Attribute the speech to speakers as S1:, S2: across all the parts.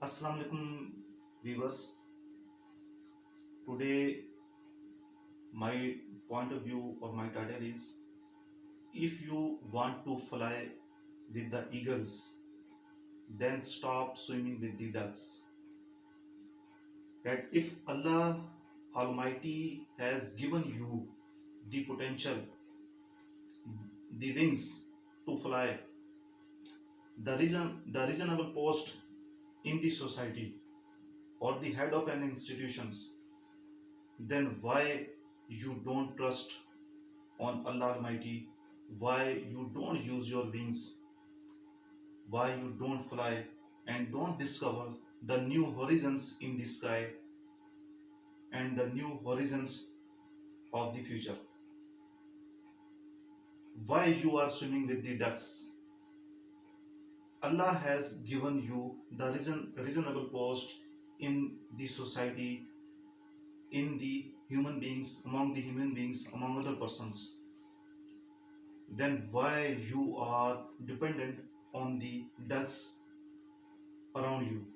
S1: Assalamu alaikum viewers. Today my point of view or my title is, if you want to fly with the eagles, then stop swimming with the ducks. That if Allah Almighty has given you the potential, the wings to fly, the reasonable post in the society or the head of an institution, then why you don't trust on Allah Almighty? Why you don't use your wings? Why you don't fly and don't discover the new horizons in the sky and the new horizons of the future? Why you are swimming with the ducks? Allah has given you the reasonable post in the society, in the human beings, among other persons. Then why you are dependent on the ducks around you?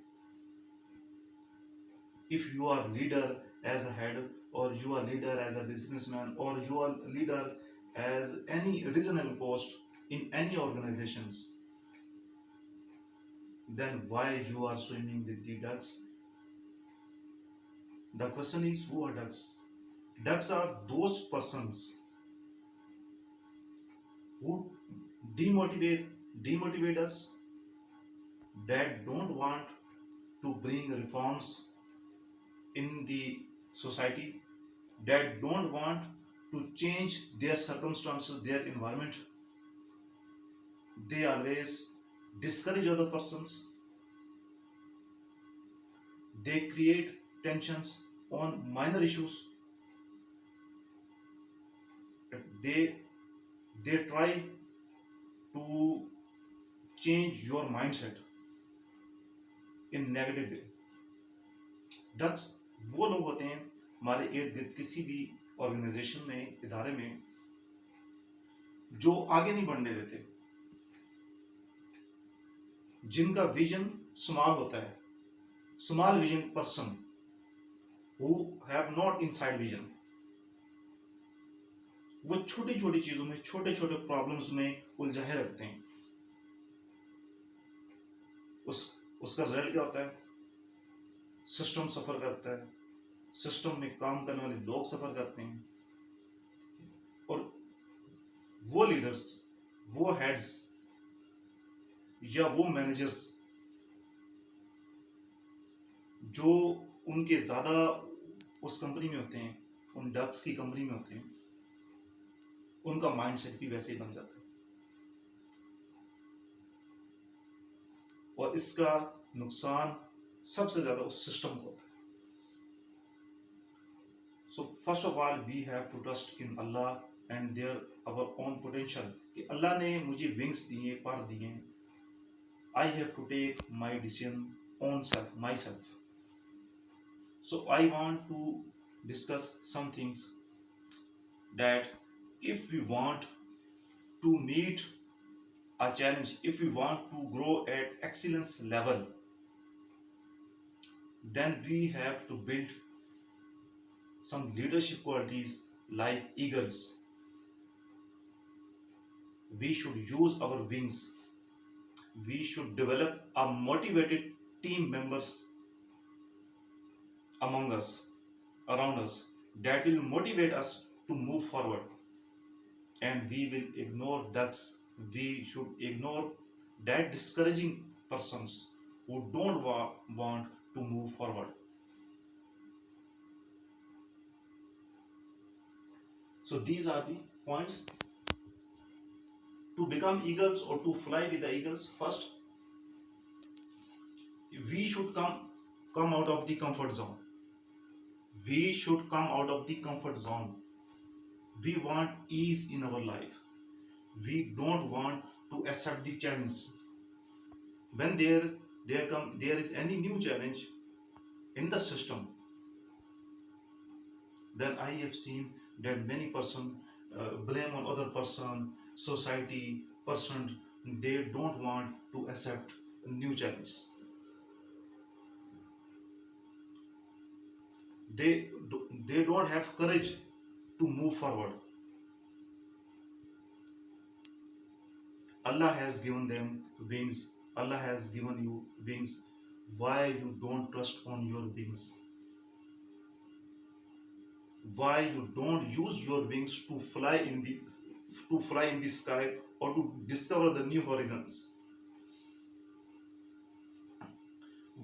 S1: If you are leader as a head, or you are leader as a businessman, or you are leader as any reasonable post in any organizations, then why you are swimming with the ducks? The question is, who are ducks? Ducks are those persons who demotivate us, that don't want to bring reforms in the society, that don't want to change their circumstances, their environment. They always discourage other persons. They create tensions on minor issues. They they try to change your mindset in negative way. Ducks वो लोग होते हैं हमारे इर्द गिर्द किसी भी organisation में, इदारे में, जो आगे नहीं बढ़ने देते, जिनका विजन स्मॉल होता है, small vision person who have not inside vision. वो छोटी छोटी चीजों में, छोटे छोटे प्रॉब्लम्स में उलझाए रखते हैं। उसका रिजल्ट क्या होता है? सिस्टम सफर करता है, सिस्टम में काम करने वाले लोग सफर करते हैं, और वो लीडर्स, वो हेड्स या वो मैनेजर्स जो उनके ज्यादा उस कंपनी में होते हैं, उन डक्स की कंपनी में होते हैं, उनका माइंडसेट भी वैसे ही बन जाता है, और इसका नुकसान सबसे ज्यादा उस सिस्टम को होता है। So first of all we have to trust in Allah and their our own potential, कि अल्लाह ने मुझे विंग्स दिए, पर दिए। I have to take my decision own self, myself. So I want to discuss some things that if we want to meet a challenge, if we want to grow at excellence level, then we have to build some leadership qualities like eagles. We should use our wings. We should develop a motivated team members among us, around us, that will motivate us to move forward. And we will ignore ducks. We should ignore that discouraging persons who don't want to move forward. So these are the points to become eagles or to fly with the eagles. First, we should come out of the comfort zone. We should come out of the comfort zone. We want ease in our life. We don't want to accept the challenge. When there is any new challenge in the system, then I have seen that many person blame on other person, society, person. They don't want to accept new challenge. they don't have courage to move forward. Allah has given them wings. Allah has given you wings. Why you don't trust on your wings? Why you don't use your wings to fly in the sky or to discover the new horizons?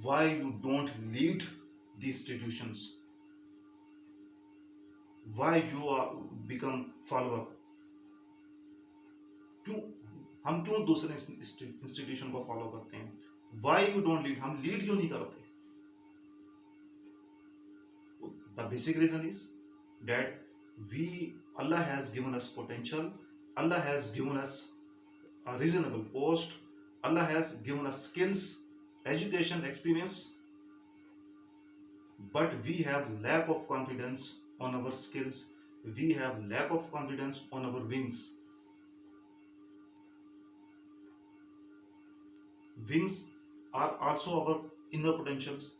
S1: Why you don't lead the institutions? Why you are become follower? क्यों हम क्यों दूसरे institution को follow करते हैं? Why you don't lead? हम lead क्यों नहीं करते? The basic reason is that Allah has given us potential. Allah has given us a reasonable post. Allah has given us skills, education, experience, but we have lack of confidence on our skills. We have lack of confidence on our wings. Wings are also our inner potentials.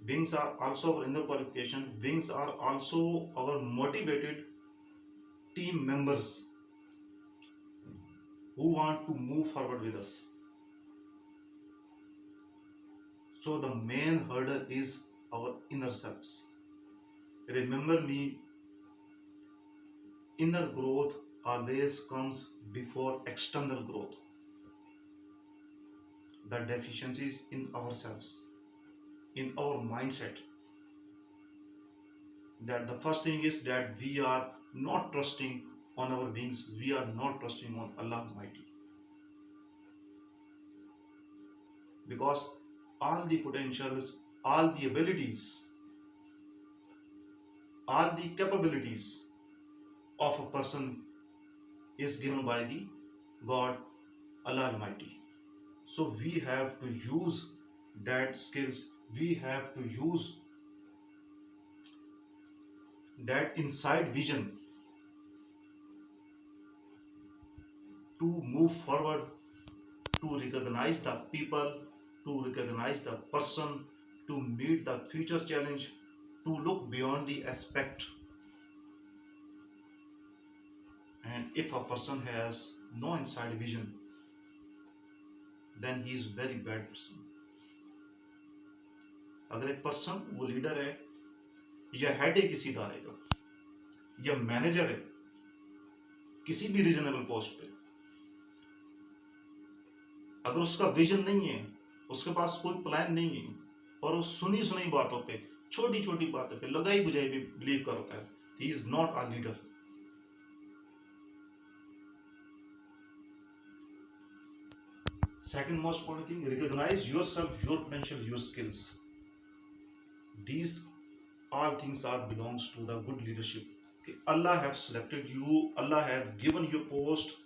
S1: Wings are also our inner qualification. Wings are also our motivated team members who want to move forward with us. So the main hurdle is our inner selves. Remember me, inner growth always comes before external growth. The deficiencies in ourselves, in our mindset, that the first thing is that we are not trusting on our wings, we are not trusting on Allah Almighty. Because all the potentials, all the abilities, all the capabilities of a person is given by the God, Allah Almighty. So we have to use that skills, we have to use that inside vision to move forward, to recognize the people, to recognize the person, to meet the future challenge, to look beyond the aspect. And if a person has no inside vision, then he is very bad person. अगर एक person वो leader है या head है किसी इदारे का या मैनेजर है किसी भी रीजनेबल पोस्ट पे, अगर उसका विजन नहीं है, उसके पास कोई प्लान नहीं है और वो सुनी सुनी बातों पे, छोटी छोटी बातों पे लगाई बुझाई भी बिलीव करता है, he is not a leader. Second most important thing, recognize yourself, your potential, your skills. These all things are belongs to the good leadership. Okay. Allah have selected you, Allah have given you post,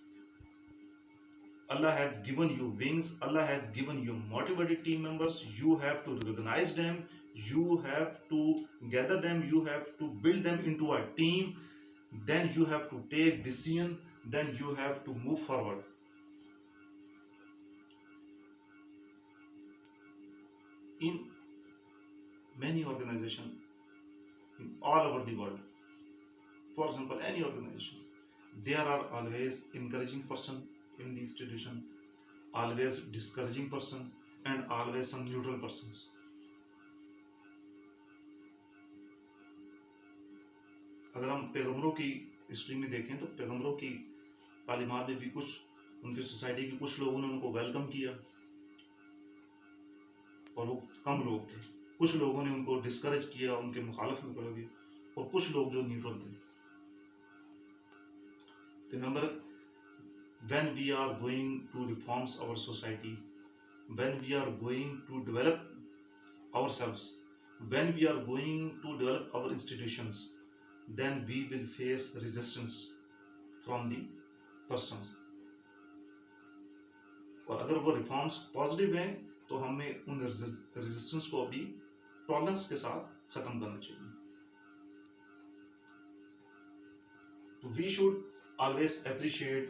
S1: Allah have given you wings, Allah have given you motivated team members. You have to recognize them, you have to gather them, you have to build them into a team, then you have to take decision, then you have to move forward. In many organizations all over the world, for example any organization, there are always encouraging person in the institution, always discouraging person, and always some neutral persons. अगर हम पैगंबरों की history में देखें तो पैगंबरों की तालीमात में भी कुछ उनकी सोसाइटी के कुछ लोगों ने उनको वेलकम किया और वो कम लोग थे, कुछ लोगों ने उनको डिस्करेज किया, उनके मुखालिफ में खड़े हुए, और कुछ लोग जो न्यूट्रल थे. Remember, when we are going to reforms our society, when we are going to develop ourselves, when we are going to develop our institutions, then we will face resistance from the person. और अगर वो reforms positive हैं तो हमें उन resistance को भी tolerance के साथ खत्म करना चाहिए. तो we should always appreciate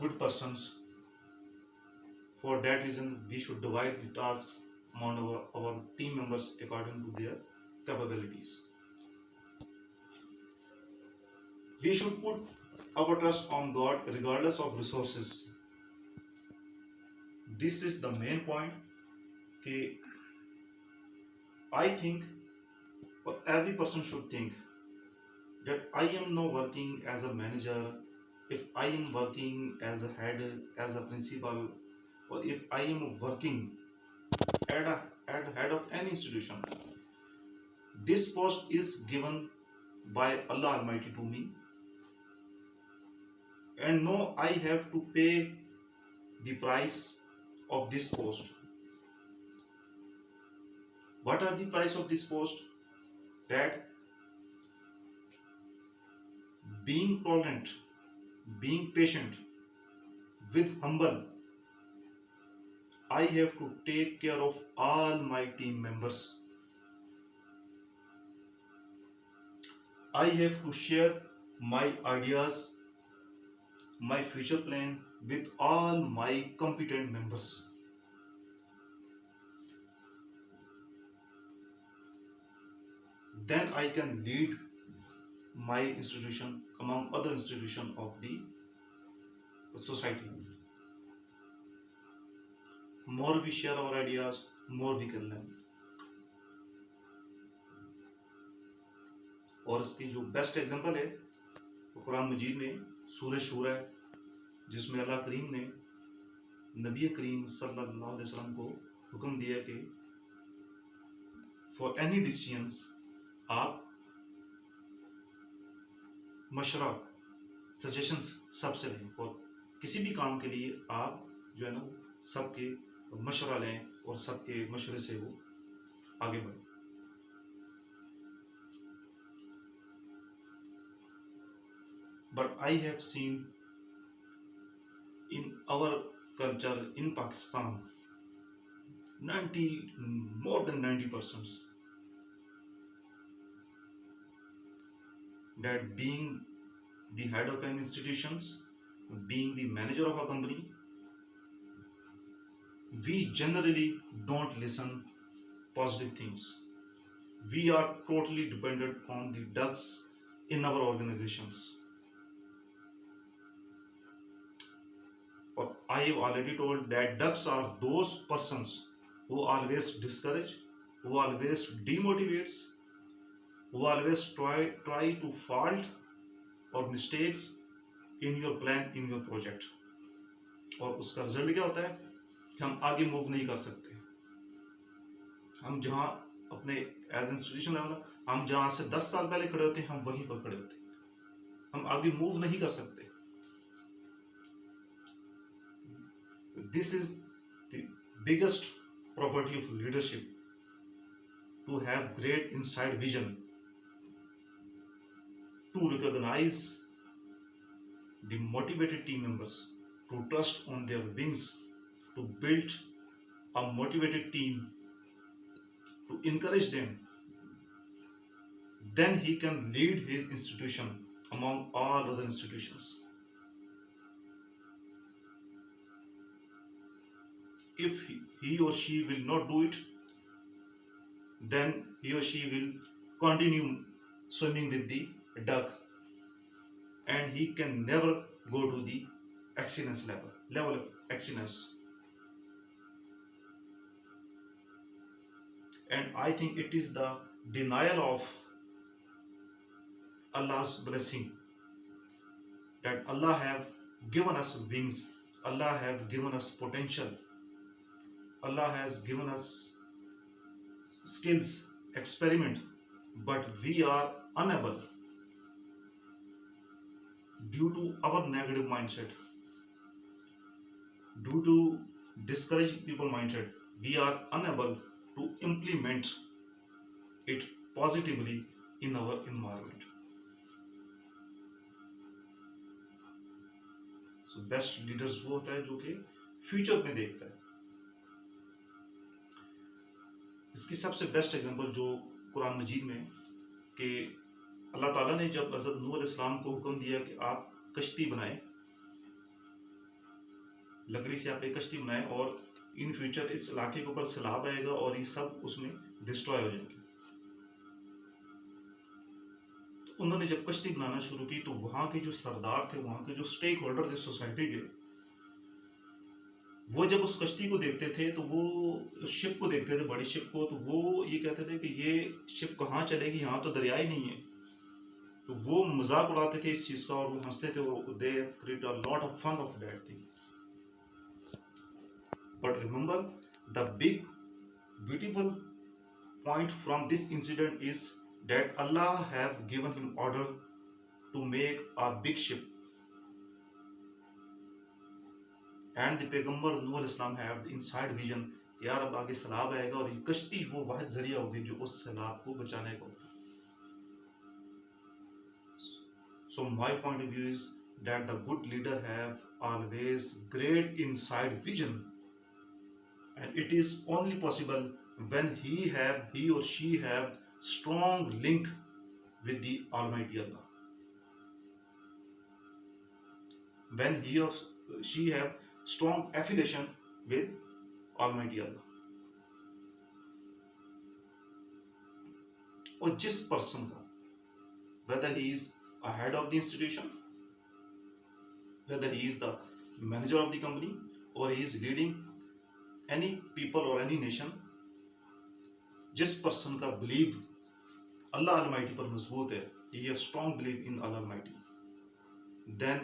S1: good persons. For that reason, we should divide the tasks among our team members according to their capabilities. We should put our trust on God regardless of resources. This is the main point. कि I think, or every person should think, that I am now working as a manager, if I am working as a head, as a principal, or if I am working at head of any institution, this post is given by Allah Almighty to me, and no, I have to pay the price of this post. What are the price of this post? That being tolerant, being patient, with humble, I have to take care of all my team members. I have to share my ideas, my future plan with all my competent members. Then I can lead my institution among other institutions of the society. More we share our ideas, more we can learn. और इसकी जो best example है वो कुरान मजीद में सूरह शूरा है, जिसमें अल्लाह करीम ने नबी करीम सल्लल्लाहु अलैहि वसल्लम को हुक्म दिया कि फॉर एनी डिसीजंस आप मशवरा, सजेशंस सबसे लें, और किसी भी काम के लिए आप जो है ना सबके मशवरा लें और सबके मशवरे से वो आगे बढ़ें. But I have seen in our culture in Pakistan, more than 90%, that being the head of an institutions, being the manager of a company, we generally don't listen positive things. We are totally dependent on the ducks in our organizations. But I have already told that ducks are those persons who always discourage, who always demotivates, who always try to fault or mistakes in your plan, in your project. और उसका result क्या होता है कि हम आगे move नहीं कर सकते. हम जहाँ अपने एज इंस्टीट्यूशन लेवल, हम जहाँ से 10 साल पहले खड़े होते हैं, हम वहीं पर खड़े होते हैं. हम आगे मूव नहीं कर सकते. This is the biggest property of leadership, to have great inside vision, to recognize the motivated team members, to trust on their wings, to build a motivated team, to encourage them. Then he can lead his institution among all other institutions. If he or she will not do it, then he or she will continue swimming with the duck, and he can never go to the excellence level of excellence. And I think it is the denial of Allah's blessing, that Allah have given us wings, Allah have given us potential, Allah has given us skills, experiment, but we are unable, due to our negative mindset, due to discouraging people mindset, we are unable to implement it positively in our environment. So best leaders वो होता है जो कि future में देखता है. इसकी सबसे बेस्ट एग्जांपल जो कुरान मजीद में, कि अल्लाह ताला ने जब हज़रत नूह अलैहिस्सलाम को हुक्म दिया कि आप कश्ती बनाएं, लकड़ी से आप एक कश्ती बनाएं, और इन फ्यूचर इस इलाके के ऊपर सैलाब आएगा और ये सब उसमें डिस्ट्रॉय हो जाएंगे. तो उन्होंने जब कश्ती बनाना शुरू की तो वहां के जो सरदार थे, वहां के जो स्टेक होल्डर थे सोसाइटी के, वो जब उस कश्ती को देखते थे तो वो शिप को देखते थे, बड़ी शिप को, तो वो ये कहते थे कि ये शिप कहाँ चलेगी, यहाँ तो दरिया ही नहीं है। तो वो मजाक उड़ाते थे इस चीज का और वो हंसते थे, वो they create a lot of fun of that thing. But remember the big beautiful point from this incident is that Allah have given him order to make a big ship, and the Paigambar Nuh Islam have the inside vision कि यार अब आगे सैलाब आएगा और ये कश्ती वो वाहिद जरिया होगी जो उस सैलाब को बचाने का होगा। So my point of view is that the good leader have always great inside vision, and it is only possible when he or she have strong link with the Almighty Allah. When he or she have strong affiliation with Almighty Allah. और जिस person का, whether he is a head of the institution, whether he is the manager of the company, or he is leading any people or any nation, जिस person का belief Allah Almighty पर मजबूत है, he have strong belief in Allah Almighty, then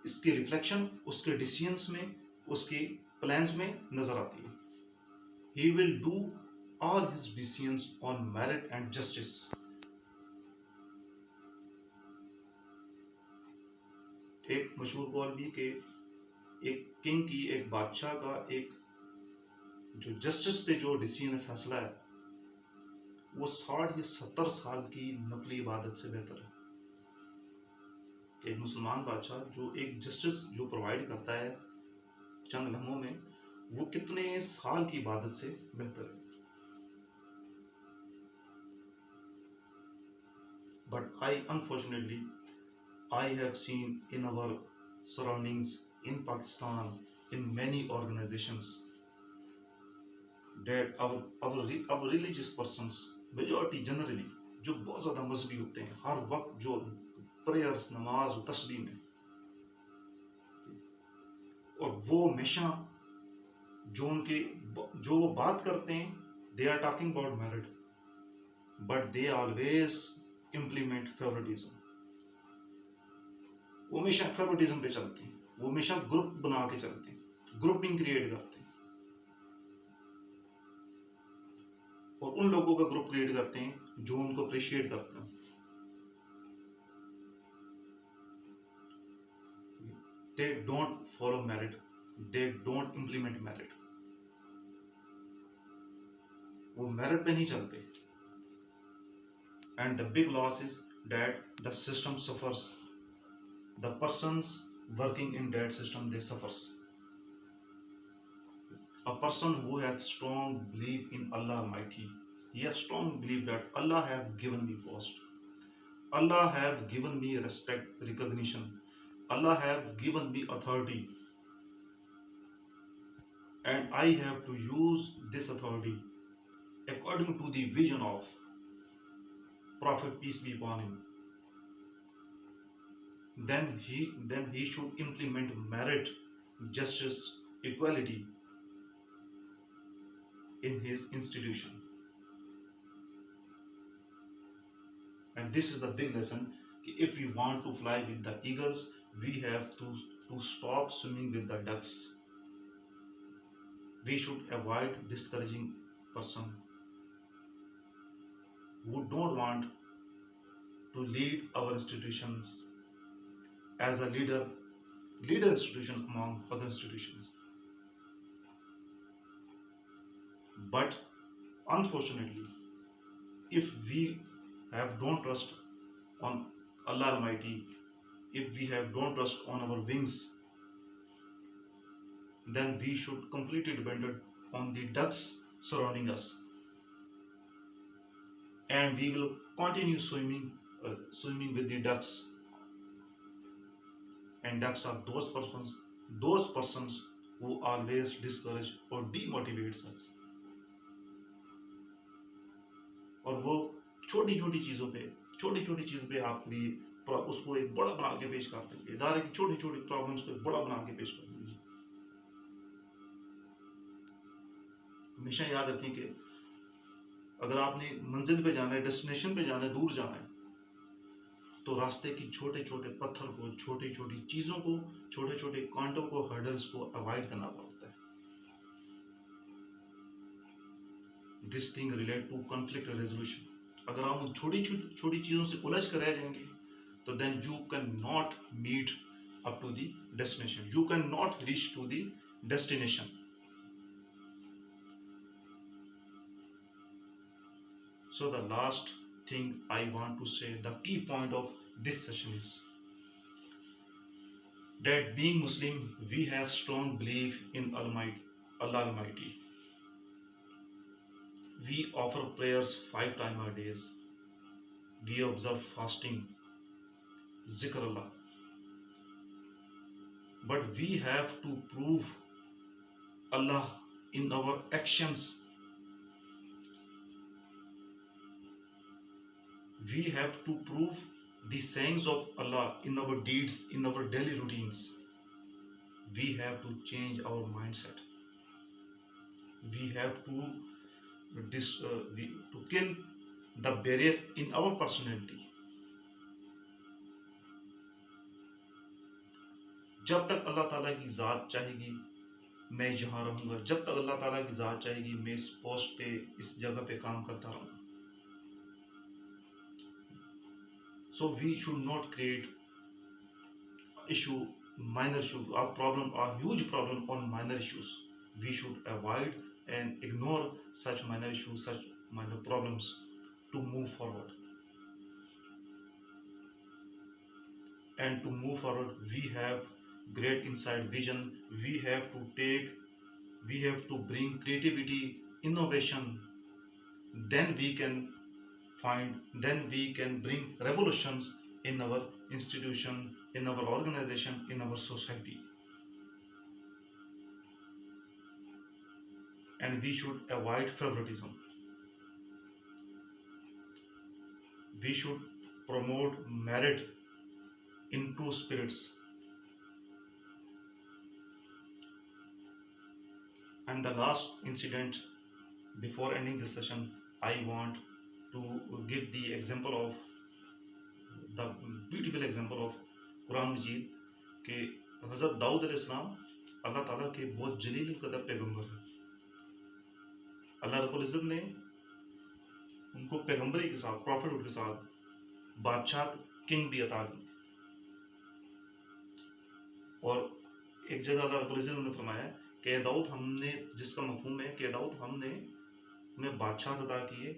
S1: इसकी reflection उसके decisions में, उसके plans में नजर आती है। He will do all his decisions on merit and justice. एक मशहूर कॉल भी कि एक किंग की, एक बादशाह का एक जो जस्टिस पे जो डिसीजन फैसला है वो 60 या 70 साल की नफली इबादत से बेहतर है। एक मुसलमान बादशाह जो एक जस्टिस जो प्रोवाइड करता है चंद लम्हों में, वो कितने साल की इबादत से बेहतर है। But unfortunately, I have seen in our surroundings in Pakistan, in many organizations, that our religious persons, majority generally, जो बहुत ज़्यादा मजहबी होते हैं, हर वक्त जो प्रेयर्स, नमाज और तस्बीह में, और वो हमेशा जो वो बात करते हैं, they are talking about merit, but they always implement favoritism. वो हमेशा फेवरेटिज्म पे चलते हैं, वो हमेशा ग्रुप बना के चलते हैं, ग्रुपिंग क्रिएट करते हैं, और उन लोगों का ग्रुप क्रिएट करते हैं जो उनको अप्रिशिएट करते हैं। They don't follow merit, they don't implement merit. वो मेरिट पे नहीं चलते, and the big loss is that the system suffers. The persons working in that system, they suffers. A person who have strong belief in Allah Almighty, he have strong belief that Allah have given me post, Allah have given me respect, recognition, Allah have given me authority, and I have to use this authority according to the vision of Prophet peace be upon him. Then he should implement merit, justice, equality in his institution. And this is the big lesson. If we want to fly with the eagles, we have to stop swimming with the ducks. We should avoid discouraging person who don't want to lead our institutions as a leader institution among other institutions. But unfortunately, if we have don't trust on Allah Almighty, if we have don't trust on our wings, then we should completely dependent on the ducks surrounding us, and we will continue swimming with the ducks. And ducks are those persons who always discourage or demotivates us. और वो छोटी छोटी चीज़ों पे छोटी छोटी चीज पे आप भी उसको एक बड़ा बना के पेश कर देंगे, इदारे की छोटी छोटी प्रॉब्लम्स को एक बड़ा बना के पेश कर देंगे। हमेशा याद रखें कि अगर आपने मंजिल पे जाना है, डेस्टिनेशन पे जाना है, दूर जाना है, तो रास्ते की छोटे छोटे पत्थर को, छोटी छोटी चीजों को, छोटे छोटे कांटों को, हर्डल्स को अवॉइड करना पड़ता है। This thing relate to conflict resolution. अगर आप उन छोटी छोटी चीजों से उलझ कर रह जाएंगे, तो then you can not meet up to the destination, you cannot reach to the destination. So the last thing I want to say, the key point of this session is that being Muslim, we have strong belief in Allah Almighty. We offer prayers 5 times a day. We observe fasting, zikr Allah. But we have to prove Allah in our actions. We have to prove the sayings of Allah in our deeds, in our daily routines. We have to change our mindset. We have to kill the barrier in our personality. जब तक अल्लाह ताला की ज़ात चाहेगी मैं यहाँ रहूँगा, जब तक अल्लाह ताला की ज़ात चाहेगी मैं इस पोस्ट पे, इस जगह पे काम करता रहूँगा. So we should not create issue, minor issue, our problem, our huge problem on minor issues. We should avoid and ignore such minor issues, such minor problems to move forward. And to move forward, we have great inside vision. We have to bring creativity, innovation. Then we can bring revolutions in our institution, in our organization, in our society. And we should avoid favoritism. We should promote merit in true spirits. And the last incident before ending this session, I want to give the beautiful example of Quran मजीद के हज़रत दाऊद अलैहिस्सलाम अल्लाह ताला के बहुत जलील कदर पैगंबर हैं. अल्लाह रब्बुल इज़्ज़त ने उनको पैगंबरी के साथ, प्रॉफिटहुड के साथ बादशाह, किंग भी अता की. और एक जगह अल्लाह रब्बुल इज़्ज़त ने फरमाया कि दाऊद, हमने, जिसका मफहूम है कि दाऊद हमने हमें बादशाह अता किए,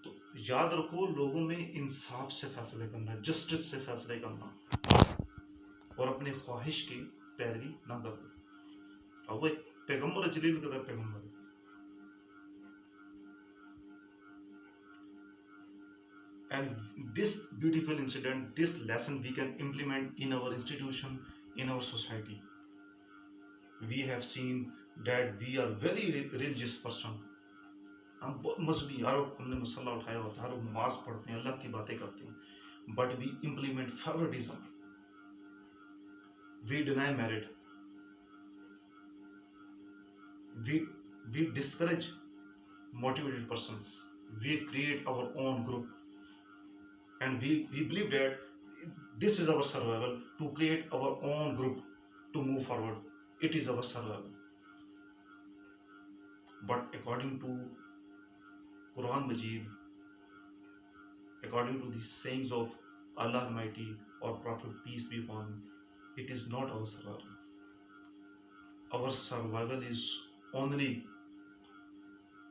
S1: तो याद रखो लोगों में इंसाफ से फैसले करना, जस्टिस से फैसले करना, और अपने ख्वाहिश की पैरवी ना करो. अब वो एक पैगंबर, जलील कदर पैगंबर है. And this beautiful incident, this lesson we can implement in our institution, in our society. We have seen that we are very religious person. हम बहुत मजहबी, हर वक्त हमने मसला उठाया होता है, हर वक्त नमाज पढ़ते हैं, अल्लाह की बातें करते हैं, but we implement favoritism. We deny merit. We discourage motivated persons. We create our own group, and we believe that this is our survival, to create our own group to move forward. It is our survival. But according to Quran Majid, according to the sayings of Allah Almighty or Prophet peace be upon him, it is not our survival. Our survival is only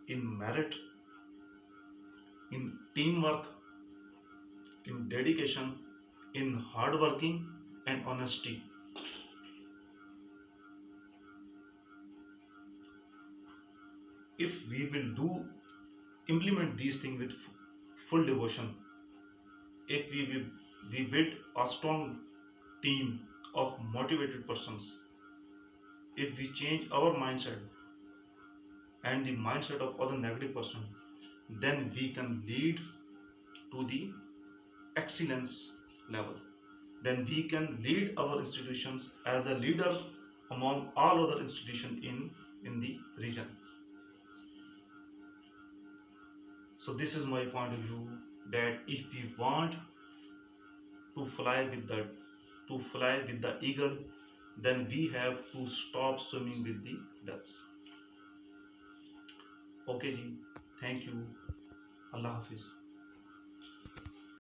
S1: in merit, in teamwork, in dedication, in hard working and honesty. If we will implement these things with full devotion, if we build a strong team of motivated persons, if we change our mindset and the mindset of other negative person, then we can lead to the excellence level. Then we can lead our institutions as a leader among all other institutions in the region. So this is my point of view, that if we want to fly with the eagle, then we have to stop swimming with the ducks. Okay ji, thank you. Allah Hafiz.